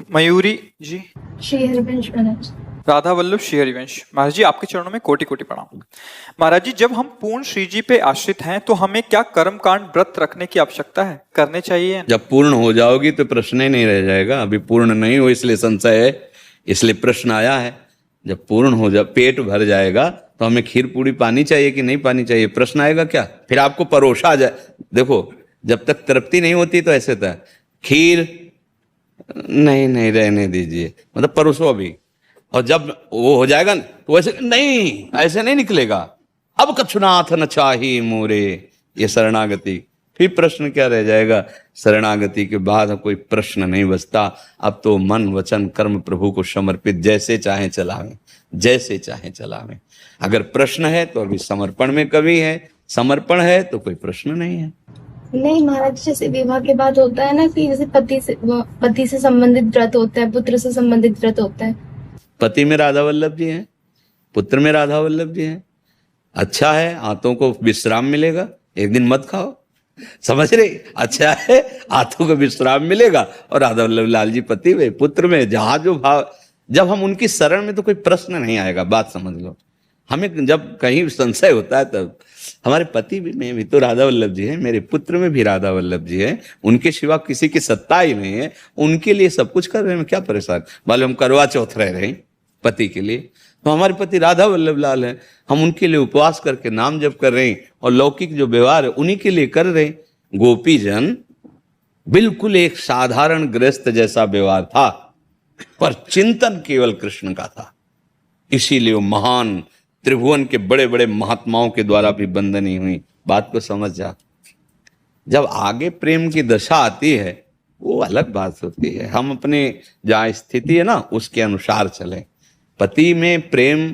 मयूरी जी। श्री हरिवंश महाराज। राधा वल्लभ श्री हरिवंश। महाराज जी आपके चरणों में कोटि कोटि प्रणाम। महाराज जी जब हम पूर्ण श्री जी पे आश्रित हैं तो हमें क्या कर्म कांड व्रत रखने की आवश्यकता है, करने चाहिए? जब पूर्ण हो जाओगी तो प्रश्न ही नहीं रह जाएगा। अभी पूर्ण नहीं हो इसलिए संशय है, इसलिए प्रश्न आया है। जब पूर्ण हो जा, पेट भर जाएगा तो हमें खीर पूरी पानी चाहिए कि नहीं पानी चाहिए, प्रश्न आएगा क्या? फिर आपको परोसा जाए। देखो जब तक तृप्ति नहीं होती तो ऐसे था, खीर नहीं नहीं रहने दीजिए, मतलब परोसो अभी, और जब वो हो जाएगा तो वैसे नहीं, ऐसे नहीं निकलेगा। अब कछुनाथ न चाही मोरे, ये शरणागति। फिर प्रश्न क्या रह जाएगा? शरणागति के बाद कोई प्रश्न नहीं बचता। अब तो मन वचन कर्म प्रभु को समर्पित, जैसे चाहे चलावें, जैसे चाहे चलावें। अगर प्रश्न है तो अभी समर्पण में कमी है, समर्पण है तो कोई प्रश्न नहीं है। नहीं महाराज, जैसे विवाह के बाद होता है ना कि जैसे पति से संबंधित व्रत होता है, पुत्र से संबंधित व्रत होता है। पति में राधा वल्लभ जी हैं, पुत्र में राधा वल्लभ जी हैं। अच्छा है, हाथों को विश्राम मिलेगा, एक दिन मत खाओ, समझ रहे? अच्छा है, हाथों को विश्राम मिलेगा, और राधा वल्लभ लाल जी पति में पुत्र में जहां जो भाव, जब हम उनकी शरण में तो कोई प्रश्न नहीं आएगा। बात समझ लो। हमें जब कहीं संशय होता है तब हमारे पति में भी तो राधा वल्लभ जी हैं, मेरे पुत्र में भी राधा वल्लभ जी हैं, उनके सिवा किसी की सत्ता ही नहीं है, उनके लिए सब कुछ कर रहे हैं, क्या परेशान? मालूम हम करवा चौथ रह रहे हैं पति के लिए, तो हमारे पति राधा वल्लभ लाल हैं, हम उनके लिए उपवास करके नाम जप कर रहे हैं, और लौकिक जो व्यवहार है उन्हीं के लिए कर रहे हैं। गोपी जन बिल्कुल एक साधारण गृहस्थ जैसा व्यवहार था, पर चिंतन केवल कृष्ण का था। इसीलिए वो महान त्रिभुवन के बड़े बड़े महात्माओं के द्वारा भी बंदनी हुई। बात को समझ जा। जब आगे प्रेम की दशा आती है वो अलग बात होती है। हम अपने जहाँ स्थिति है ना उसके अनुसार चलें। पति में प्रेम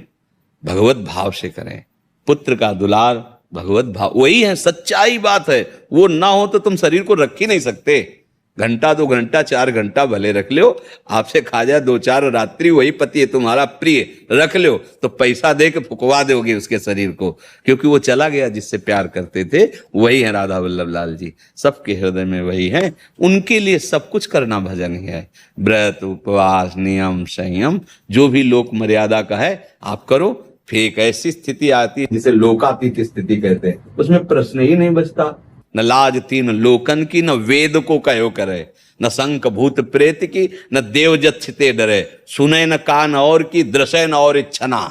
भगवत भाव से करें, पुत्र का दुलार भगवत भाव, वही है, सच्चाई बात है। वो ना हो तो तुम शरीर को रख ही नहीं सकते। घंटा 2 घंटा 4 घंटा भले रख लो, आपसे खा जाए 2-4 रात्रि, वही पति है तुम्हारा प्रिय, रख लो तो पैसा दे के फुकवा दोगे उसके शरीर को, क्योंकि वो चला गया जिससे प्यार करते थे। वही है राधा वल्लभ लाल जी, सबके हृदय में वही है। उनके लिए सब कुछ करना भजन ही है। व्रत उपवास नियम संयम जो भी लोक मर्यादा का है आप करो। फिर एक ऐसी स्थिति आती है जिसे लोकातीत स्थिति कहते हैं, उसमें प्रश्न ही नहीं बचता। न लाज तीन लोकन की, न वेद को कहो करे, न शंख भूत प्रेत की, न देव जच्छते डरे, सुने न कान और की, दृश्य न और इच्छना।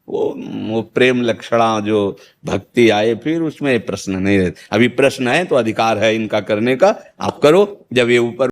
वो प्रेम लक्षणा जो भक्ति आए फिर उसमें प्रश्न नहीं रहते। अभी प्रश्न है तो अधिकार है इनका करने का, आप करो। जब ये ऊपर